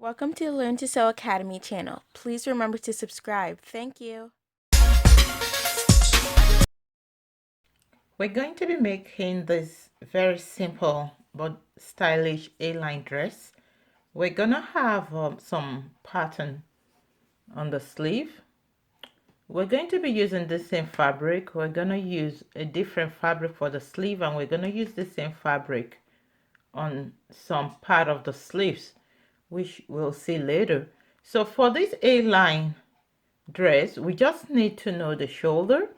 Welcome to the Learn to Sew Academy channel. Please remember to subscribe. Thank you. We're going to be making this very simple but stylish A-line dress. We're gonna have some pattern on the sleeve. We're going to be using the same fabric. We're gonna use a different fabric for the sleeve, and we're gonna use the same fabric on some part of the sleeves, which we'll see later. So for this A-line dress, we just need to know the shoulder,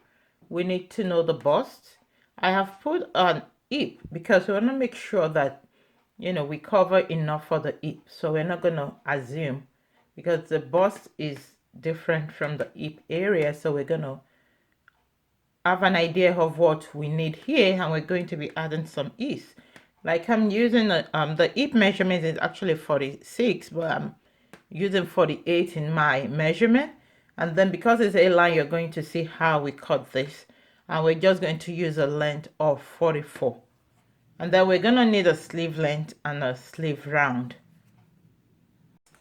we need to know the bust. I have put an hip because we want to make sure that we cover enough for the hip, so we're not going to assume, because the bust is different from the hip area, so we're going to have an idea of what we need here, and we're going to be adding some ease. Like I'm using the hip measurement is actually 46, but I'm using 48 in my measurement. And then because it's a line, you're going to see how we cut this, and we're just going to use a length of 44. And then we're going to need a sleeve length and a sleeve round.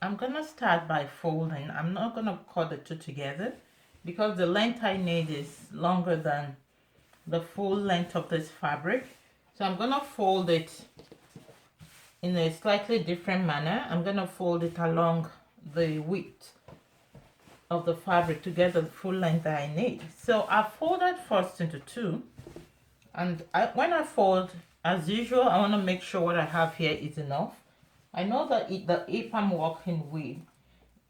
I'm going to start by folding. I'm not going to cut the two together because the length I need is longer than the full length of this fabric. So I'm going to fold it in a slightly different manner. I'm going to fold it along the width of the fabric to get the full length that I need. So I folded first into two, and when I fold, as usual, I want to make sure what I have here is enough. I know that the hip I'm working with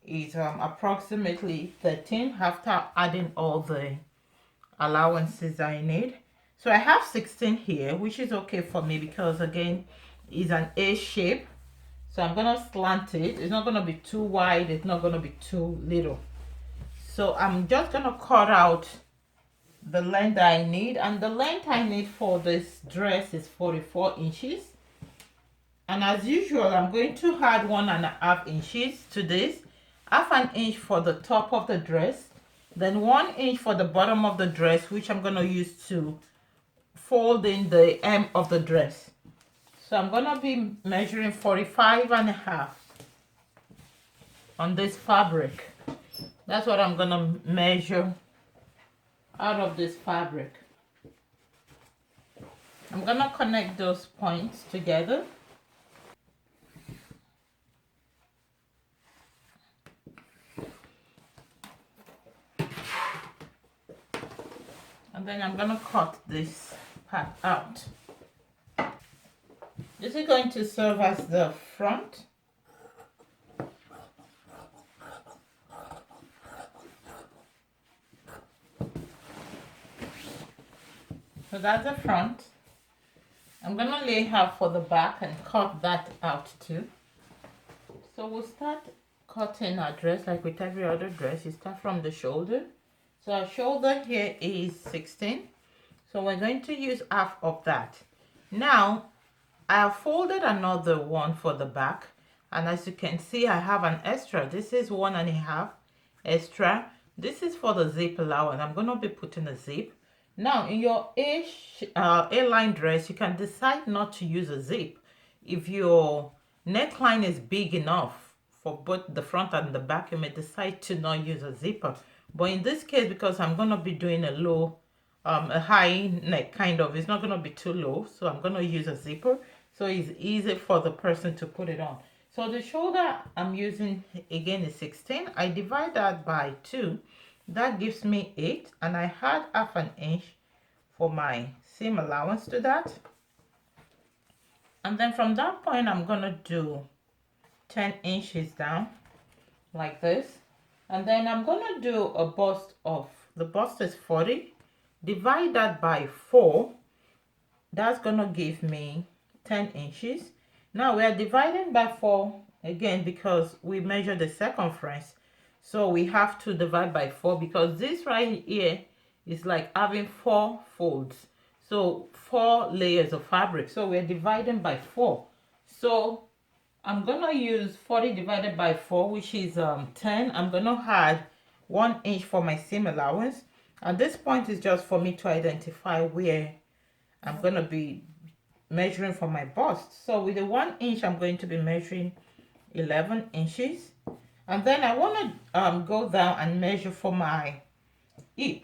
is approximately 13 after adding all the allowances I need. So I have 16 here, which is okay for me because again it's an A shape. So I'm gonna slant it. It's not gonna be too wide, it's not gonna be too little. So I'm just gonna cut out the length that I need, and the length I need for this dress is 44 inches. And as usual, I'm going to add 1.5 inches to this, half an inch for the top of the dress, then 1 inch for the bottom of the dress, which I'm going to use to fold in the hem of the dress. So I'm going to be measuring 45.5 on this fabric. That's what I'm going to measure out of this fabric. I'm going to connect those points together. And then I'm going to cut this part out. This is going to serve as the front. So that's the front. I'm going to lay half for the back and cut that out too. So we'll start cutting our dress like with every other dress. You start from the shoulder. So our shoulder here is 16. So we're going to use half of that. Now, I have folded another one for the back. And as you can see, I have an extra. This is 1.5 extra. This is for the zip allowance. I'm going to be putting a zip. Now, in your A-line dress, you can decide not to use a zip. If your neckline is big enough for both the front and the back, you may decide to not use a zipper. But in this case, because I'm going to be doing a high neck kind of, it's not going to be too low. So I'm going to use a zipper. So it's easy for the person to put it on. So the shoulder I'm using again is 16. I divide that by 2. That gives me 8, and I had half an inch for my seam allowance to that. And then from that point, I'm going to do 10 inches down like this. And then I'm going to do a bust of, the bust is 40. Divide that by 4. That's going to give me 10 inches. Now we are dividing by 4 again because we measure the circumference. So we have to divide by 4 because this right here is like having 4 folds. So 4 layers of fabric. So we're dividing by 4. So I'm going to use 40 divided by 4, which is 10. I'm going to add 1 inch for my seam allowance. At this point is just for me to identify where I'm going to be measuring for my bust. So with the 1 inch, I'm going to be measuring 11 inches. And then I want to go down and measure for my hip.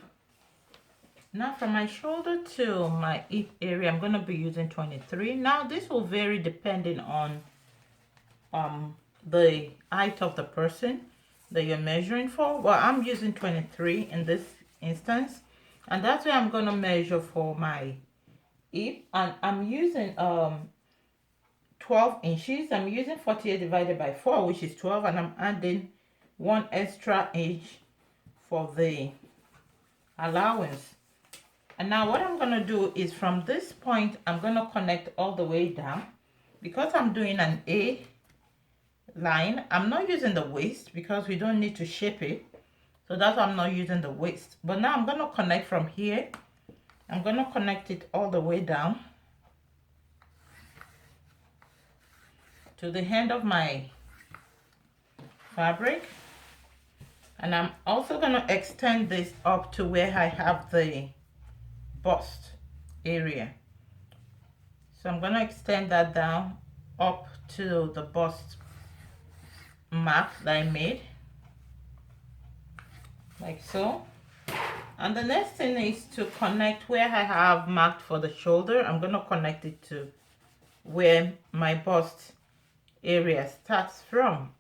Now from my shoulder to my hip area, I'm going to be using 23. Now this will vary depending on the height of the person that you're measuring for. Well, I'm using 23 in this instance, and that's where I'm going to measure for my hip, and I'm using 12 inches. I'm using 48 divided by 4, which is 12, and I'm adding 1 extra inch for the allowance. And now what I'm going to do is from this point, I'm going to connect all the way down. Because I'm doing an A line, I'm not using the waist because we don't need to shape it. So that's why I'm not using the waist. But now I'm going to connect from here. I'm going to connect it all the way down to the end of my fabric. And I'm also going to extend this up to where I have the bust area. So I'm going to extend that down up to the bust mark that I made, like so. And the next thing is to connect where I have marked for the shoulder. I'm going to connect it to where my bust area starts from.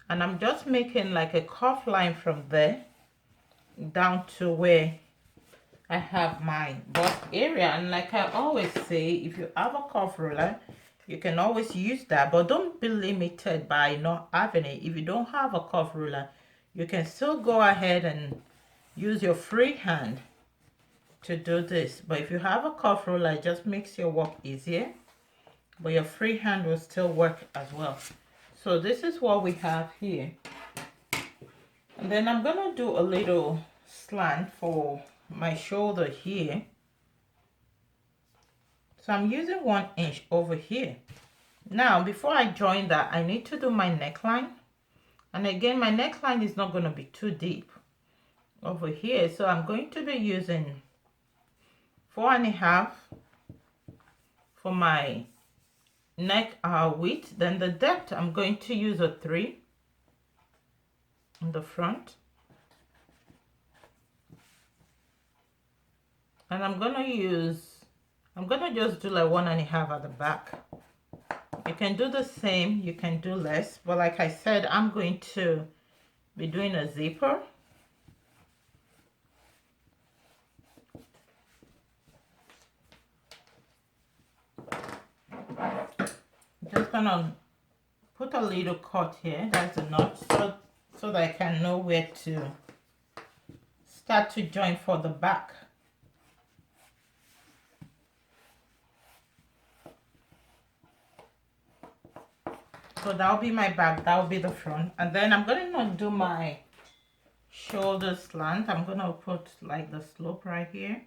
And I'm just making like a cuff line from there down to where I have my bust area. And like I always say, if you have a cuff ruler, you can always use that, but don't be limited by not having it. If you don't have a cuff ruler, you can still go ahead and use your free hand to do this. But if you have a cuff ruler, it just makes your work easier, but your free hand will still work as well. So this is what we have here. And then I'm going to do a little slant for my shoulder here. So I'm using 1 inch over here. Now, before I join that, I need to do my neckline. And again, my neckline is not going to be too deep over here. So I'm going to be using 4.5 for my neck width. Then the depth, I'm going to use a 3 in the front. And I'm going to just do like 1.5 at the back. You can do the same, you can do less, but like I said, I'm going to be doing a zipper. Just gonna put a little cut here, that's a notch, so that I can know where to start to join for the back. So that'll be my back, that'll be the front. And then I'm gonna do my shoulder slant. I'm gonna put like the slope right here.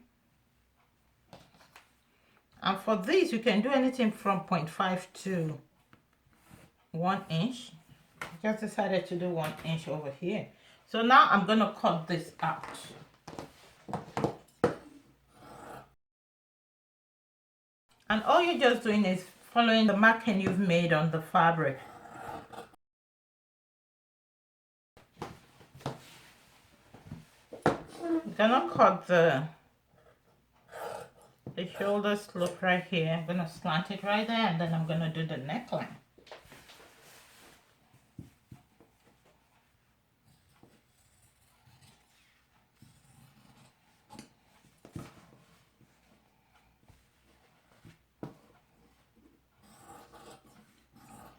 And for this, you can do anything from 0.5 to 1 inch. I just decided to do 1 inch over here. So now I'm gonna cut this out. And all you're just doing is following the marking you've made on the fabric. I'm gonna cut the shoulder slope right here. I'm gonna slant it right there, and then I'm gonna do the neckline.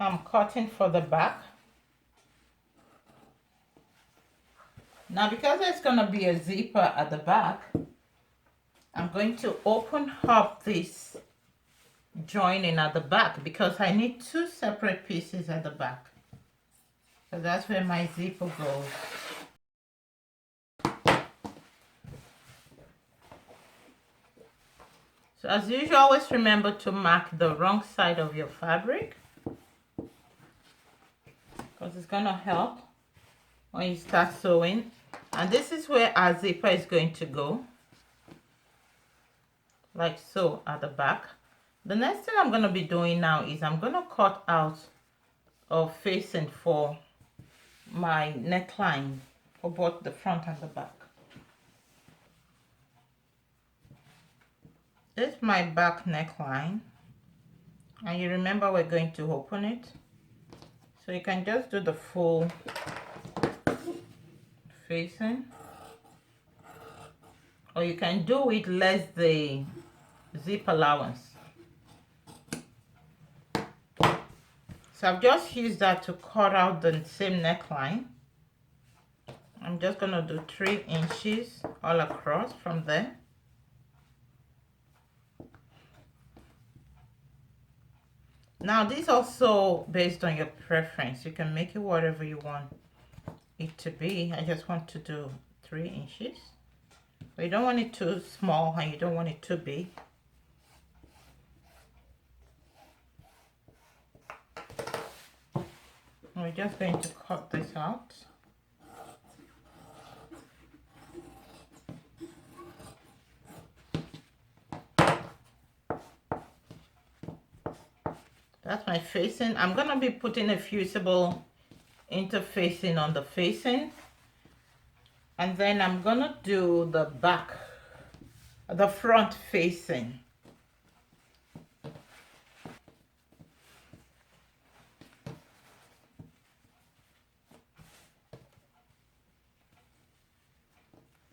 I'm cutting for the back. Now because there's going to be a zipper at the back, I'm going to open up this joining at the back because I need 2 separate pieces at the back. So that's where my zipper goes. So as usual, always remember to mark the wrong side of your fabric, because it's going to help when you start sewing. And this is where our zipper is going to go, like so, at the back. The next thing I'm going to be doing now is I'm going to cut out of facing for my neckline for both the front and the back. This is my back neckline, and you remember we're going to open it, so you can just do the full facing, or you can do it less the zip allowance. So I've just used that to cut out the same neckline. I'm just going to do 3 inches all across from there. Now this is also based on your preference. You can make it whatever you want it to be. I just want to do 3 inches. But you don't want it too small and you don't want it too big. We're just going to cut this out. That's my facing. I'm going to be putting a fusible interfacing on the facing. And then I'm going to do the back, the front facing.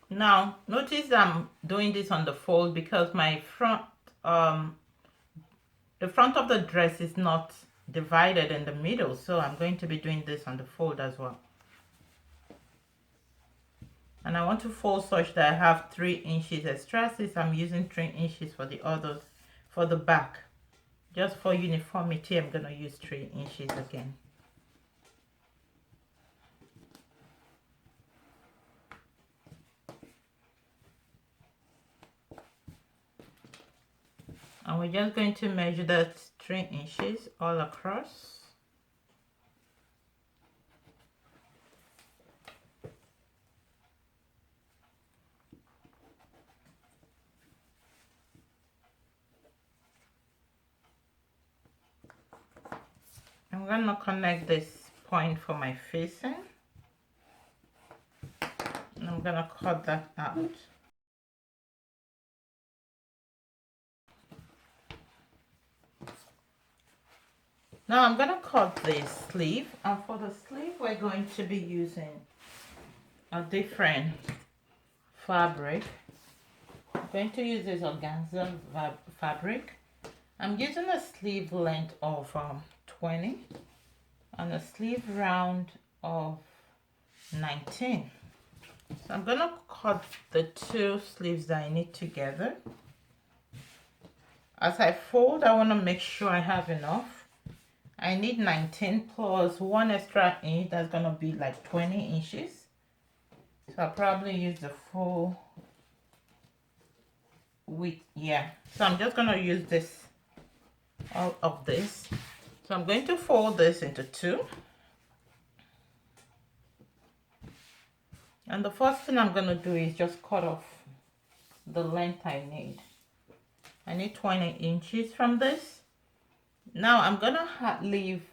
Now, notice I'm doing this on the fold because my front, the front of the dress is not divided in the middle, so I'm going to be doing this on the fold as well. And I want to fold such that I have 3 inches extra, since I'm using 3 inches for the others, for the back. Just for uniformity, I'm going to use 3 inches again. And we're just going to measure that 3 inches all across. I'm going to connect this point for my facing. And I'm going to cut that out. Now I'm going to cut this sleeve, and for the sleeve we're going to be using a different fabric. I'm going to use this organza fabric. I'm using a sleeve length of 20 and a sleeve round of 19. So I'm going to cut the 2 sleeves that I need together. As I fold, I want to make sure I have enough. I need 19 plus 1 extra inch. That's going to be like 20 inches. So I'll probably use the full width. Yeah. So I'm just going to use this, all of this. So I'm going to fold this into 2. And the first thing I'm going to do is just cut off the length I need. I need 20 inches from this. Now I'm going to leave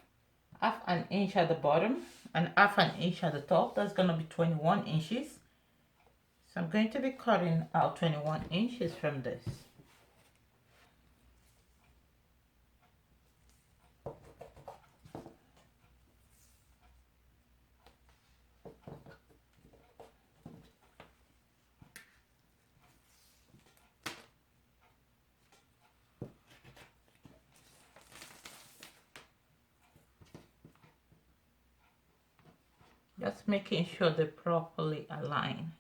half an inch at the bottom and half an inch at the top. That's going to be 21 inches. So I'm going to be cutting out 21 inches from this. Just making sure they properly align,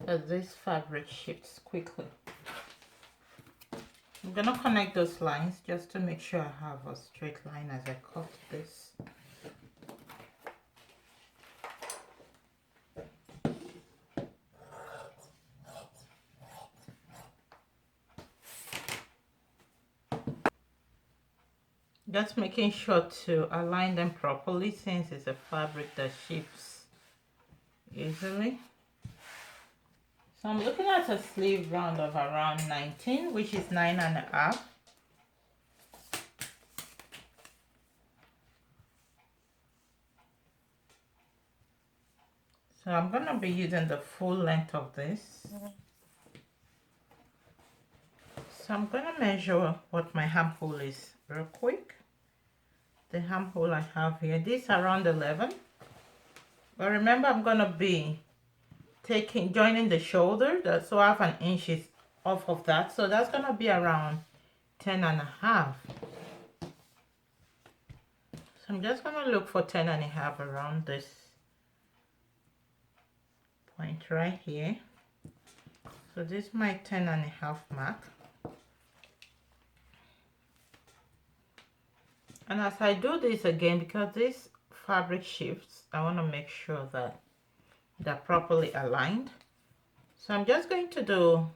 as this fabric shifts quickly. I'm going to connect those lines just to make sure I have a straight line as I cut this. Just making sure to align them properly, since it's a fabric that shifts easily. So I'm looking at a sleeve round of around 19, which is 9.5. So I'm gonna be using the full length of this. So I'm gonna measure what my armhole is real quick. The armhole I have here, this around 11. But remember, I'm gonna be joining the shoulder, so I have an inch off of that. So that's gonna be around 10.5. So I'm just gonna look for 10.5 around this point right here. So this is my 10.5 mark. And as I do this again, because this fabric shifts, I want to make sure that they're properly aligned. So I'm just going to do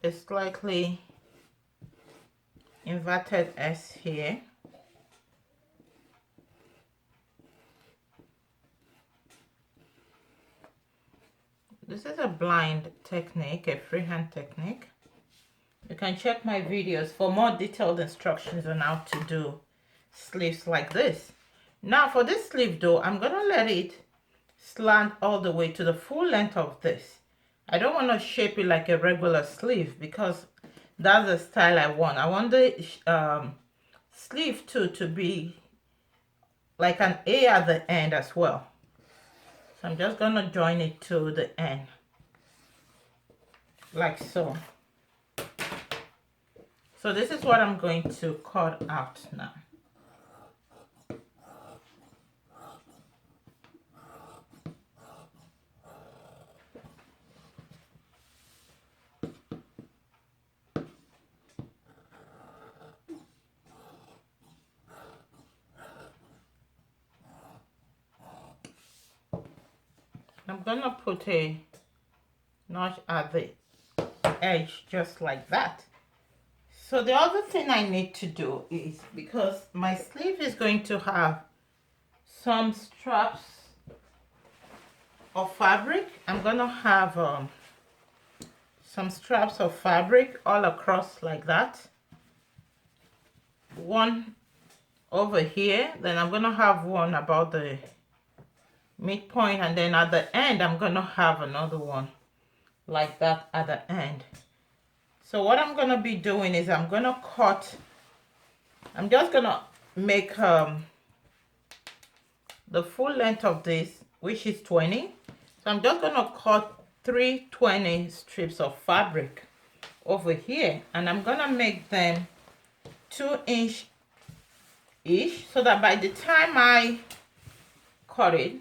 a slightly inverted S here. This is a blind technique, a freehand technique. You can check my videos for more detailed instructions on how to do sleeves like this. Now for this sleeve though, I'm gonna let it slant all the way to the full length of this. I don't want to shape it like a regular sleeve because that's the style I want. I want the sleeve too to be like an A at the end as well. So I'm just gonna join it to the end like so. So this is what I'm going to cut out now. I'm gonna put a notch at the edge just like that. So the other thing I need to do is, because my sleeve is going to have some straps of fabric, I'm gonna have some straps of fabric all across like that. One over here, then I'm gonna have one about the midpoint, and then at the end I'm gonna have another one like that at the end. So what I'm gonna be doing is I'm just gonna make the full length of this, which is 20. So I'm just gonna cut 320 strips of fabric over here, and I'm gonna make them 2-inch each, so that by the time I cut it,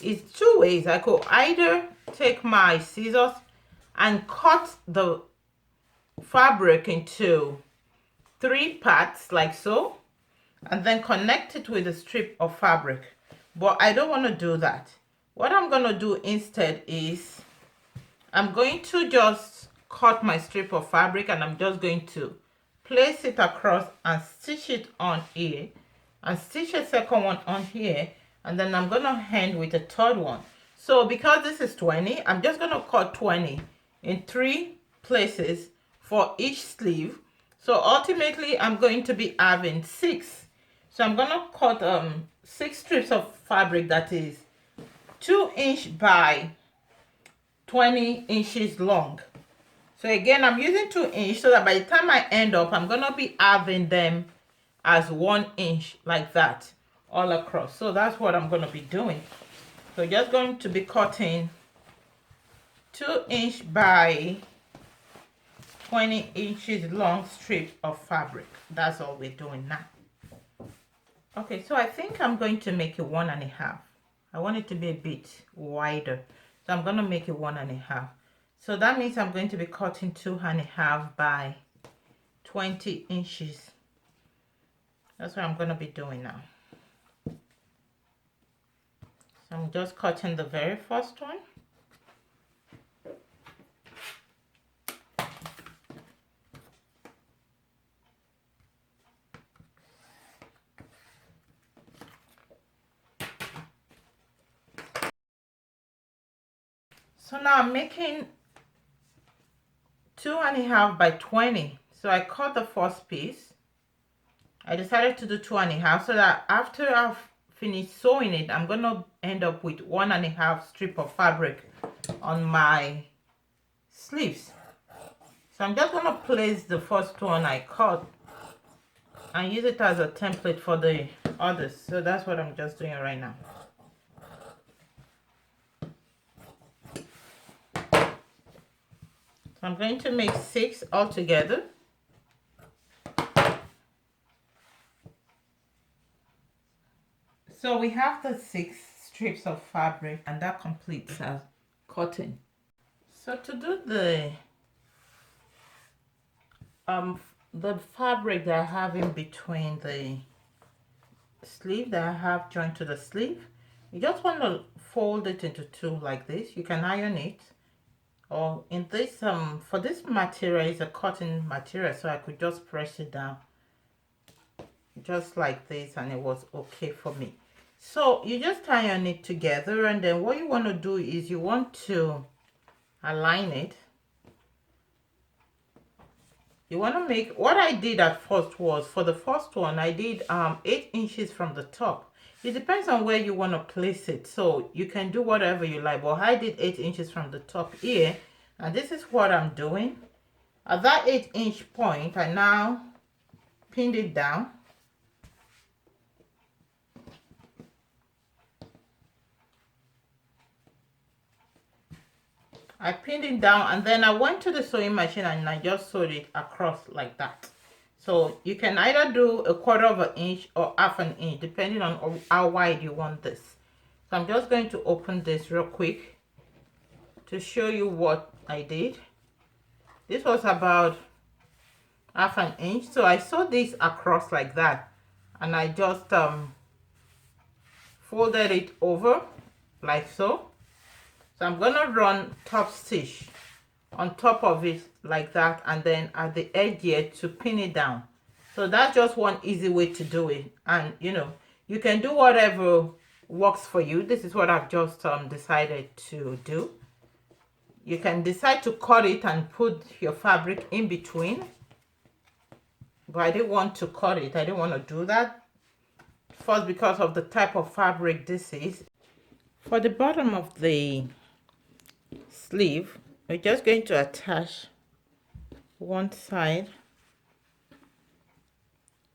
it's two ways. I could either take my scissors and cut the fabric into 3 parts like so, and then connect it with a strip of fabric, but I don't want to do that. What I'm going to do instead is I'm going to just cut my strip of fabric, and I'm just going to place it across and stitch it on here, and stitch a second one on here, and then I'm going to end with a third one. So because this is 20, I'm just going to cut 20 in 3 places for each sleeve. So ultimately I'm going to be having 6. So I'm going to cut 6 strips of fabric that is 2-inch by 20 inches long. So again, I'm using 2-inch so that by the time I end up, I'm going to be having them as 1 inch like that all across. So that's what I'm going to be doing. So just going to be cutting 2-inch by 20 inches long strip of fabric. That's all we're doing now. Okay, so I think I'm going to make it 1.5. I want it to be a bit wider, so I'm going to make it 1.5. So that means I'm going to be cutting 2.5 by 20 inches. That's what I'm going to be doing now. So I'm just cutting the very first one. So now I'm making 2.5 by 20. So I cut the first piece. I decided to do 2.5 so that after I've finish sewing it, I'm gonna end up with 1.5 strip of fabric on my sleeves. So I'm just gonna place the first one I cut and use it as a template for the others. So that's what I'm just doing right now. So I'm going to make 6 altogether. So we have the 6 strips of fabric, and that completes our cutting. So to do the fabric that I have in between the sleeve that I have joined to the sleeve, you just want to fold it into 2 like this. You can iron it, or in this for this material is a cotton material, so I could just press it down just like this and it was okay for me. So you just iron it together, and then what you want to do is you want to align it. You want to make, what I did at first was, for the first one I did 8 inches from the top. It depends on where you want to place it, so you can do whatever you like, but I did 8 inches from the top here, and this is what I'm doing. At that 8-inch point, I now pinned it down. I pinned it down, and then I went to the sewing machine and I just sewed it across like that. So you can either do 1/4 of an inch or 1/2 inch, depending on how wide you want this. So I'm just going to open this real quick to show you what I did. This was about 1/2 inch. So I sewed this across like that, and I just folded it over like so. So I'm gonna run top stitch on top of it like that, and then at the edge here to pin it down. So that's just one easy way to do it, and you know, you can do whatever works for you. This is what I've just decided to do. You can decide to cut it and put your fabric in between, but I didn't want to cut it. I didn't want to do that. First, because of the type of fabric this is. For the bottom of the sleeve, we're just going to attach one side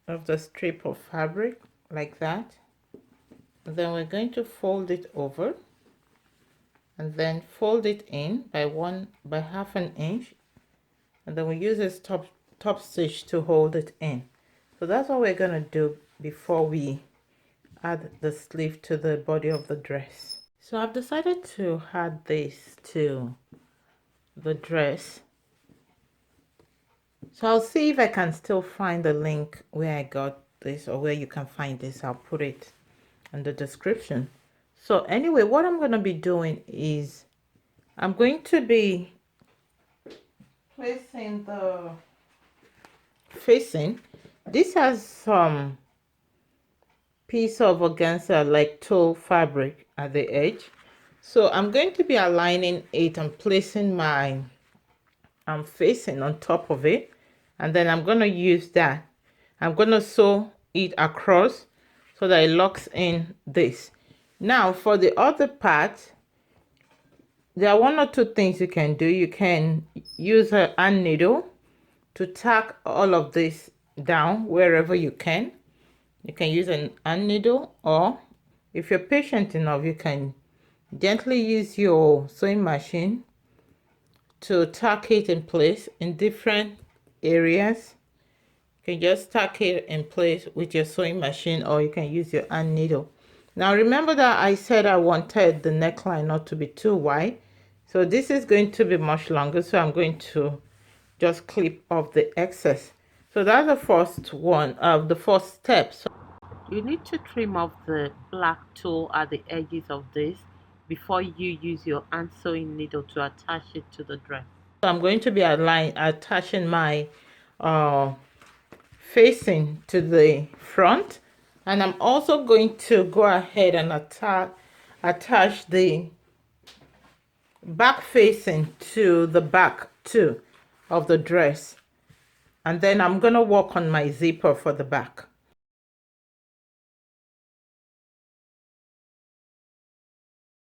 of the strip of fabric like that, and then we're going to fold it over and then fold it in by 1/2 inch, and then we use this top stitch to hold it in. So that's what we're going to do before we add the sleeve to the body of the dress. So I've decided to add this to the dress. So I'll see if I can still find the link where I got this, or where you can find this. I'll put it in the description. So anyway, what I'm going to be doing is I'm going to be placing the facing. This has some piece of organza like tulle fabric at the edge, so I'm going to be aligning it and placing my facing on top of it, and then I'm going to use that. I'm going to sew it across so that it locks in this. Now for the other part, there are 1 or 2 things you can do. You can use a hand needle to tack all of this down wherever you can. You can use an hand needle, or if you're patient enough, you can gently use your sewing machine to tack it in place in different areas. You can just tack it in place with your sewing machine, or you can use your hand needle. Now remember that I said I wanted the neckline not to be too wide, so this is going to be much longer, so I'm going to just clip off the excess. So that's the first one of the first step. So you need to trim off the black tulle at the edges of this before you use your hand sewing needle to attach it to the dress. So I'm going to be attaching my facing to the front, and I'm also going to go ahead and attach the back facing to the back too of the dress, and then I'm going to work on my zipper for the back.